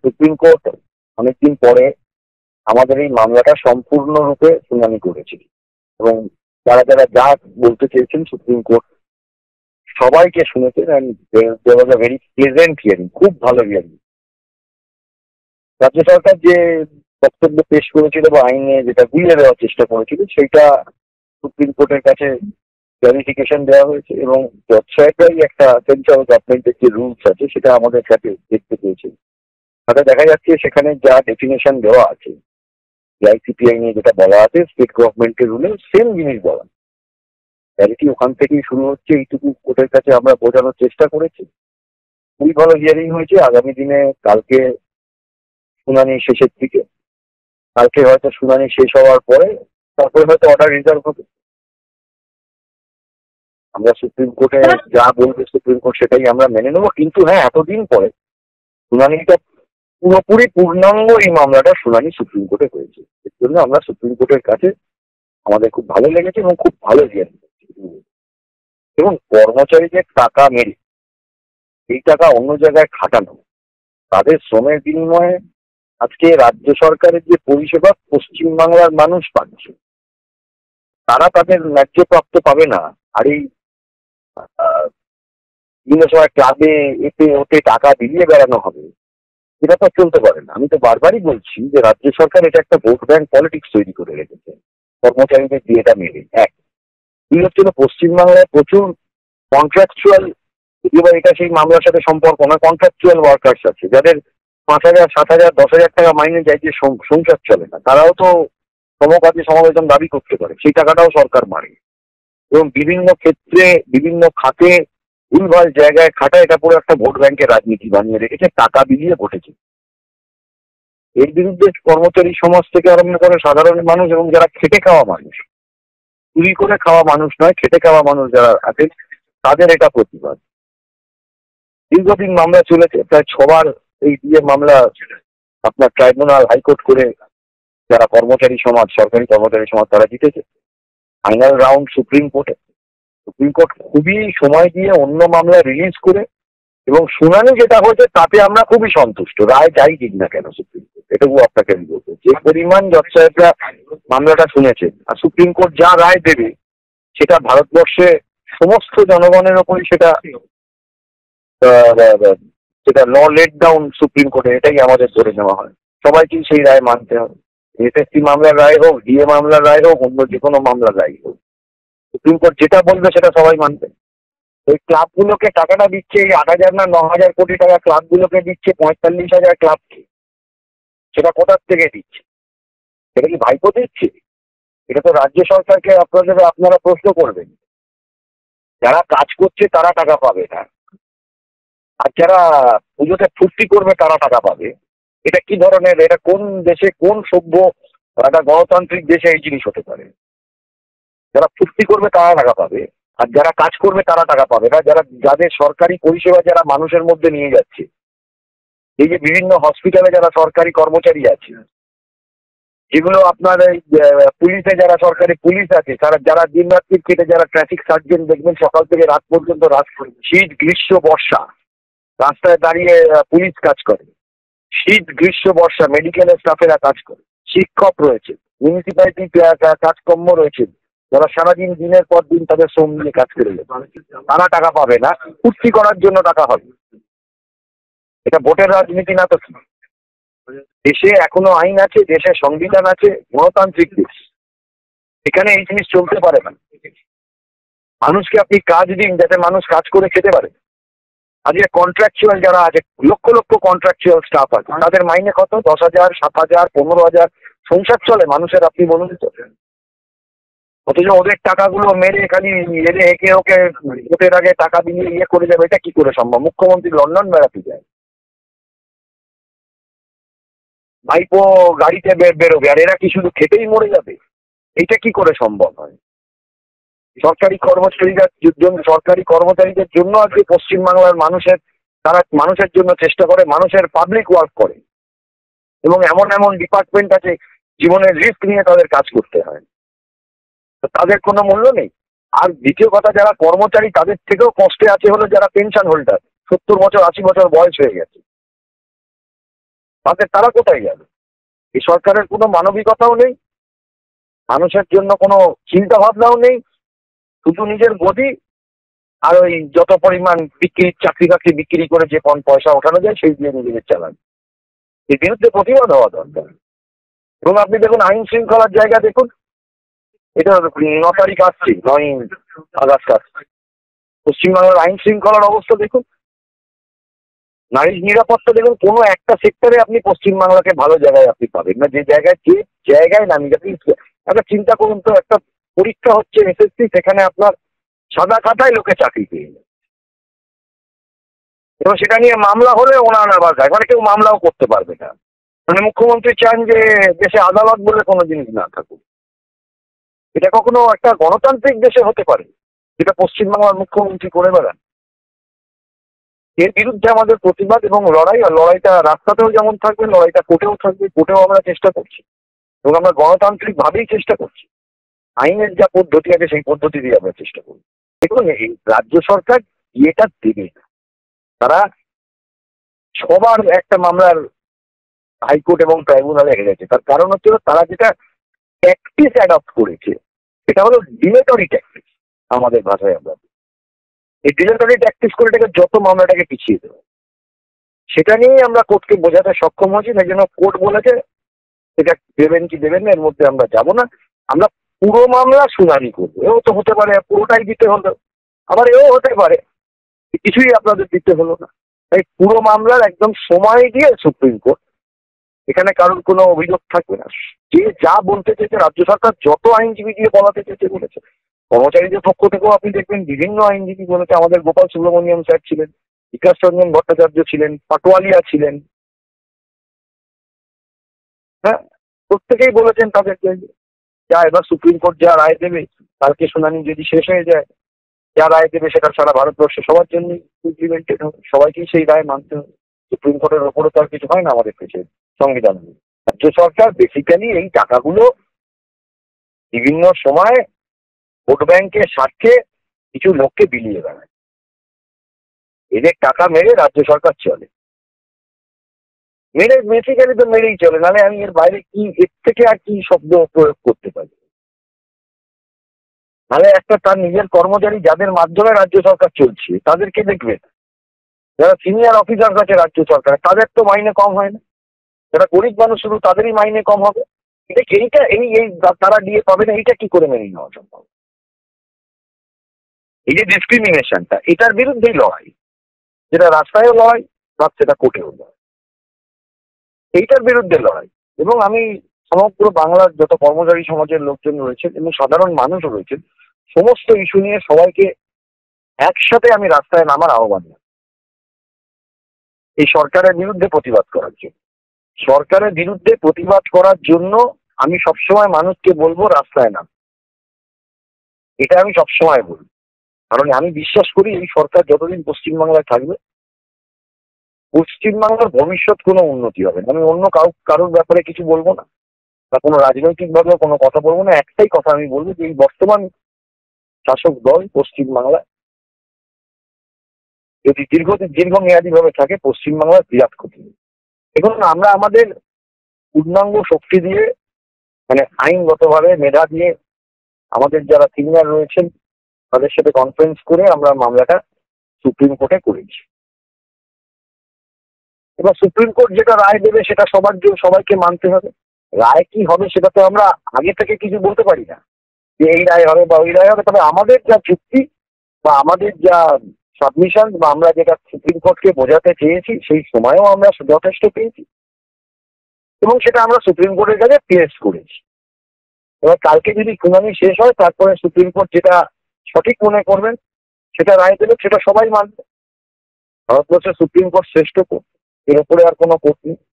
Supreme court অনেকদিন পরে আমাদের এই মামলাটা সম্পূর্ণরূপে শুনানি করেছিল এবং যারা যারা যা বলতে চেয়েছেন সুপ্রিম কোর্ট সবাইকে শুনেছেন। And there was a very pleasant hearing, খুব ভালো হিয়ারিং। রাজ্য সরকার যে বক্তব্য পেশ করেছিল বা আইনে যেটা গুলিয়ে দেওয়ার চেষ্টা করেছিল সেটা সুপ্রিম কোর্টের কাছে ক্লারিফিকেশন দেওয়া হয়েছে এবং জজ সাহেবরাই একটা সেন্ট্রাল গভর্নমেন্টের যে রুলস আছে সেটা আমাদের কাছে দেখতে পেয়েছে। তাতে দেখা যাচ্ছে সেখানে যা ডেফিনেশন দেওয়া আছে, আইসিপিআই নিয়ে যেটা বলা আছে স্টেট গভর্নমেন্টের রুলে সেম জিনিস বলা। ক্যারিটি ওখান থেকেই শুরু হচ্ছে, এইটুকু কোর্টের কাছে আমরা বোঝানোর চেষ্টা করেছি। খুবই ভালো হিয়ারিং হয়েছে। আগামী দিনে কালকে শুনানি শেষের দিকে, কালকে হয়তো শুনানি শেষ হওয়ার পরে তারপরে হয়তো অর্ডার রিজার্ভ হবে। আমরা সুপ্রিম কোর্টে যা বলবে সুপ্রিম কোর্ট সেটাই আমরা মেনে নেবো। কিন্তু হ্যাঁ, এতদিন পরে শুনানিটা পুরোপুরি পূর্ণাঙ্গ এই মামলাটা শুনানি সুপ্রিম কোর্টে হয়েছে। এর জন্য আমরা সুপ্রিম কোর্টের কাছে আমাদের খুব ভালো লেগেছে এবং খুব ভালো হিয়ারিং। এবং কর্মচারীদের টাকা মেরে এই টাকা অন্য জায়গায় খাটানো, তাদের শ্রমের বিনিময়ে আজকে রাজ্য সরকারের যে পরিষেবা পশ্চিমবাংলার মানুষ পাচ্ছে, তারা তাদের ন্যায্য প্রাপ্ত পাবে না। আর এই বিভিন্ন সময় ক্লাবে এতে ওতে টাকা বিলিয়ে বেড়ানো হবে, এটা তো চলতে পারে না। আমি তো বারবারই বলছি যে রাজ্য সরকার এটা একটা ভোট ব্যাংক পলিটিক্স তৈরি করে রেখেছে কর্মচারীদের দিয়ে এটা মেরে। এক, দুই হচ্ছে পশ্চিমবাংলায় প্রচুর কন্ট্রাকচুয়াল, এবার এটা সেই মামলার সাথে সম্পর্ক না, কন্ট্রাকচুয়াল ওয়ার্কার্স আছে যাদের 5,000, 7,000, 10,000 টাকা মাইনে যায়, যে সংসার চলে না, তারাও তো সমকাজে সমবেতন দাবি করতে পারে, সেই টাকাটাও সরকার মারে। এবং বিভিন্ন ক্ষেত্রে বিভিন্ন খাতে ভুলভাল জায়গায় খাটা, এটা পুরো একটা ভোট ব্যাংকের রাজনীতি বানিয়ে রেখেছে, টাকা বিলিয়ে ঘটেছে। এর বিরুদ্ধে কর্মচারী সমাজ থেকে আরম্ভ করে সাধারণ মানুষ এবং যারা খেটে খাওয়া মানুষ, চুরি করে খাওয়া মানুষ নয়, খেটে খাওয়া মানুষ যারা আছেন, তাদের এটা প্রতিবাদ। দীর্ঘদিন মামলা চলেছে, প্রায় 6বার এই দিয়ে মামলা আপনার ট্রাইব্যুনাল, হাইকোর্ট করে যারা কর্মচারী সমাজ, সরকারি কর্মচারী সমাজ, তারা জিতেছে। ফাইনাল রাউন্ড সুপ্রিম কোর্টে। সুপ্রিম কোর্ট খুবই সময় দিয়ে অন্য মামলা রিলিজ করে এবং শুনানি যেটা হয়েছে তাতে আমরা খুবই সন্তুষ্ট। রায় যাই দিক না কেন সুপ্রিম কোর্ট, এটুকু আপনাকে আমি বলবো, যে পরিমাণ জজ সাহেবরা মামলাটা শুনেছে আর সুপ্রিম কোর্ট যা রায় দেবে সেটা ভারতবর্ষে সমস্ত জনগণের ওপরই সেটা সেটা ল লেট ডাউন সুপ্রিম কোর্টে, এটাই আমাদের ধরে নেওয়া হয়। সবাইকেই সেই রায় মানতে হবে। এসএসসি মামলার রায় হোক, ডিএ মামলার রায় হোক, অন্য যে কোনো মামলার রায় হোক, সুপ্রিম কোর্ট যেটা বলবে সেটা সবাই মানবে। ওই ক্লাবগুলোকে টাকাটা দিচ্ছে, এই 8,000 না 9,000 কোটি টাকা ক্লাবগুলোকে দিচ্ছে, 45,000 ক্লাবকে। সেটা কোথার থেকে দিচ্ছে? সেটা কি ভাইপো দিচ্ছে? এটা তো রাজ্য সরকারকে আপনারা প্রশ্ন করবেন। যারা কাজ করছে তারা টাকা পাবে না, আর যারা পুজোতে ফুর্তি করবে তারা টাকা পাবে। এটা কি ধরনের, এটা কোন দেশে, কোন সভ্য একটা গণতান্ত্রিক দেশে এই জিনিস হতে পারে? যারা ফুর্তি করবে তারা টাকা পাবে, আর যারা কাজ করবে তারা টাকা পাবে না। যাদের সরকারি পরিষেবা যারা মানুষের মধ্যে নিয়ে যাচ্ছে, এই যে বিভিন্ন হসপিটালে যারা সরকারি কর্মচারী আছে, যেগুলো আপনার এই পুলিশে যারা সরকারি পুলিশ আছে, তারা যারা দিনরাত্রি কেটে যারা ট্রাফিক সার্জেন্ট দেখবেন সকাল থেকে রাত পর্যন্ত, শীত গ্রীষ্ম বর্ষা রাস্তায় দাঁড়িয়ে পুলিশ কাজ করে, শীত গ্রীষ্ম বর্ষা মেডিকেলের স্টাফেরা কাজ করে, শিক্ষক রয়েছে, মিউনিসিপ্যালিটি কাজকর্ম রয়েছে, যারা সারাদিন দিনের পর দিন তাদের শ্রম নিয়ে কাজ করে যাবে, তারা টাকা পাবে না। ফুর্তি করার জন্য টাকা হবে। এটা ভোটের রাজনীতি না তো কি? দেশে এখনো আইন আছে, দেশে সংবিধান আছে, গণতান্ত্রিক দেশ, এখানে এই জিনিস চলতে পারে না। মানুষকে আপনি কাজ দিন যাতে মানুষ কাজ করে খেতে পারে। আজকে কন্ট্রাকচুয়াল যারা আছে, লক্ষ লক্ষ কন্ট্রাকচুয়াল স্টাফ আছে, তাদের মাইনে কত? 10,000, 7,000, 15,000, সংসার চলে মানুষের, আপনি বলুন তো। অথচ ওদের টাকাগুলো মেরে খালি এনে একে ওকে ভোটের আগে টাকা দিয়ে ইয়ে করে যাবে, এটা কি করে সম্ভব? মুখ্যমন্ত্রী লন্ডন বেড়াতে যায়, ভাইপো গাড়িতে বেরোবে, আর এরা কি শুধু খেতেই মরে যাবে? এটা কি করে সম্ভব হয়? সরকারি কর্মচারীদের জন্য আজকে পশ্চিমবাংলার তারা মানুষের জন্য চেষ্টা করে, মানুষের পাবলিক ওয়ার্ক করে, এবং এমন এমন ডিপার্টমেন্ট আছে জীবনের রিস্ক নিয়ে তাদের কাজ করতে হয়, তো তাদের কোনো মূল্য নেই। আর দ্বিতীয় কথা, যারা কর্মচারী তাদের থেকেও কষ্টে আছে হলো যারা পেনশন হোল্ডার, 70 বছর 80 বছর বয়স হয়ে গেছে। তারা কোথায় যাবে? এই সরকারের কোনো মানবিকতাও নেই, মানুষের জন্য কোনো চিন্তা ভাবনাও নেই, শুধু নিজের গদি আর ওই যত পরিমাণ চাকরি বাকরি বিক্রি করে যে কম পয়সা ওঠানো যায় সেই দিয়ে নিজেদের চালান। এর বিরুদ্ধে প্রতিবাদ হওয়া দরকার। এবং আপনি দেখুন আইন শৃঙ্খলার জায়গা দেখুন, এটা 9 তারিখ আসছে, 9 আগস্ট আসছে। পশ্চিমবাংলার আইন শৃঙ্খলার অবস্থা দেখুন, নারীর নিরাপত্তা দেখুন, কোনো একটা সেক্টরে আপনি পশ্চিমবাংলাকে ভালো জায়গায় আপনি পাবেন না। যে জায়গায় নামি আপনি একটা চিন্তা করুন তো, একটা পরীক্ষা হচ্ছে এসএসসি, সেখানে আপনার সাদা খাতায় লোকে চাকরি পেয়ে যায়, এবং সেটা নিয়ে মামলা হলে ওনার আবার যায়, মানে কেউ মামলাও করতে পারবে না। মানে মুখ্যমন্ত্রী চান যে দেশে আদালত বলে কোনো জিনিস না থাকুক। এটা কখনো একটা গণতান্ত্রিক দেশে হতে পারে যেটা পশ্চিমবাংলার মুখ্যমন্ত্রী করে বেড়ান? এর বিরুদ্ধে আমাদের প্রতিবাদ এবং লড়াই, আর লড়াইটা রাস্তাতেও যেমন থাকবে, লড়াইটা কোর্টেও থাকবে। কোর্টেও আমরা চেষ্টা করছি এবং আমরা গণতান্ত্রিক ভাবেই চেষ্টা করছি। আইনের যা পদ্ধতি আছে সেই পদ্ধতি দিয়ে আমরা চেষ্টা করি। দেখুন, এই রাজ্য সরকার এটা দেবে না। তারা সবার একটা মামলার হাইকোর্ট এবং ট্রাইব্যুনালে হেরেছে। তার কারণ হচ্ছে তারা যেটা ট্যাকটিস অ্যাডপ্ট করেছে সেটা হলো ডিলেটরি ট্যাকটিস। আমাদের ভাষায় আমরা এই ডিলেটরি ট্যাকটিস করে এটাকে যত মামলাটাকে পিছিয়ে দেবে, সেটা নিয়েই আমরা কোর্টকে বোঝাতে সক্ষম হয়েছি। সেই জন্য কোর্ট বলেছে এটা দেবেন কি দেবেন না এর মধ্যে আমরা যাব না, আমরা পুরো মামলা শুনানি করবো। এও তো হতে পারে পুরোটাই দিতে হলো, আবার এও হতে পারে কিছুই আপনাদের দিতে হলো না। তাই পুরো মামলার একদম সময় দিয়ে সুপ্রিম কোর্ট, এখানে কারোর কোনো অভিযোগ থাকবে না। যে যা বলতে চেয়েছে, রাজ্য সরকার যত আইনজীবী দিয়ে বলাতে চেয়েছে বলেছে। কর্মচারীদের পক্ষ থেকেও আপনি দেখবেন বিভিন্ন আইনজীবী বলেছে। আমাদের গোপাল সুব্রমণিয়াম স্যার ছিলেন, বিকাশ রঞ্জন ভট্টাচার্য ছিলেন, পাটোয়ালিয়া ছিলেন, হ্যাঁ, প্রত্যেকেই বলেছেন তাদেরকে যা এবার সুপ্রিম কোর্ট যা রায় দেবে, কালকে শুনানি যদি শেষ হয়ে যায়, যা রায় দেবে সেটা সারা ভারতবর্ষে সবার জন্য ইমপ্লিমেন্টেড হবে। সবাইকেই সেই রায় মানতে হবে। সুপ্রিম কোর্টের ওপরে তো আর কিছু হয় না আমাদের দেশে সংবিধান। রাজ্য সরকার বেসিক্যালি এই টাকাগুলো বিভিন্ন সময় ভোট ব্যাংকের স্বার্থে কিছু লোককে বিলিয়ে বেড়ায়। এদের টাকা মেরে রাজ্য সরকার চলে, মেরে বেসিক্যালি তো মেরেই চলে। নাহলে আমি এর বাইরে কি, এর থেকে আর কি শব্দ প্রয়োগ করতে পারি? নাহলে একটা তার নিজের কর্মচারী যাদের মাধ্যমে রাজ্য সরকার চলছে তাদেরকে দেখবে, যারা সিনিয়র অফিসার আছে রাজ্য সরকার, তাদের তো মাইনে কম হয় না। যারা গরিব মানুষ শুধু তাদেরই মাইনে কম হবে। এইটা এই এই তারা দিয়ে পাবে না, এইটা কি করে মেনে নেওয়া সম্ভব? এই যে ডিসক্রিমিনেশনটা, এটার বিরুদ্ধেই লড়াই, যেটা রাস্তায়ও লড়াই বা সেটা কোর্টেও লড়াই, এইটার বিরুদ্ধে লড়াই। এবং আমি সমগ্র বাংলার যত কর্মচারী সমাজের লোকজন রয়েছেন এবং সাধারণ মানুষও রয়েছেন, সমস্ত ইস্যু নিয়ে সবাইকে একসাথে আমি রাস্তায় নামার আহ্বান জানাই এই সরকারের বিরুদ্ধে প্রতিবাদ করার জন্য। সরকারের বিরুদ্ধে প্রতিবাদ করার জন্য আমি সবসময় মানুষকে বলবো রাস্তায় নাম, এটা আমি সবসময় বলবো। কারণ আমি বিশ্বাস করি এই সরকার যতদিন পশ্চিমবাংলায় থাকবে, পশ্চিমবাংলার ভবিষ্যৎ কোনো উন্নতি হবে না। আমি অন্য কারোর ব্যাপারে কিছু বলবো না, বা কোনো রাজনৈতিকভাবেও কোনো কথা বলবো না। একটাই কথা আমি বলবো যে এই বর্তমান শাসক দল পশ্চিমবাংলায় যদি দীর্ঘমেয়াদী ভাবে থাকে, পশ্চিমবাংলার বিরাট ক্ষতি। এখন আমরা আমাদের পূর্ণাঙ্গ শক্তি দিয়ে, মানে আইনগতভাবে মেধা দিয়ে, আমাদের যারা সিনিয়র রয়েছেন তাদের সাথে কনফারেন্স করে আমরা মামলাটা সুপ্রিম কোর্টে করেছি। এবার সুপ্রিম কোর্ট যেটা রায় দেবে সেটা সবাইকে মানতে হবে। রায় কি হবে সেটা তো আমরা আগে থেকে কিছু বলতে পারি না যে এই রায় হবে বা ওই রায় হবে। তবে আমাদের যা যুক্তি বা আমাদের যা সাবমিশন বা আমরা যেটা সুপ্রিম কোর্টকে বোঝাতে চেয়েছি সেই সময়ও আমরা যথেষ্ট পেয়েছি এবং সেটা আমরা সুপ্রিম কোর্টের কাছে পেশ করেছি। এবার কালকে যদি শুনানি শেষ হয়, তারপরে সুপ্রিম কোর্ট যেটা সঠিক মনে করবেন সেটা রায় দেবে, সেটা সবাই মানবে। ভারতবর্ষের সুপ্রিম কোর্ট শ্রেষ্ঠ কোর্ট, এর উপরে আর কোনো কোর্ট নেই।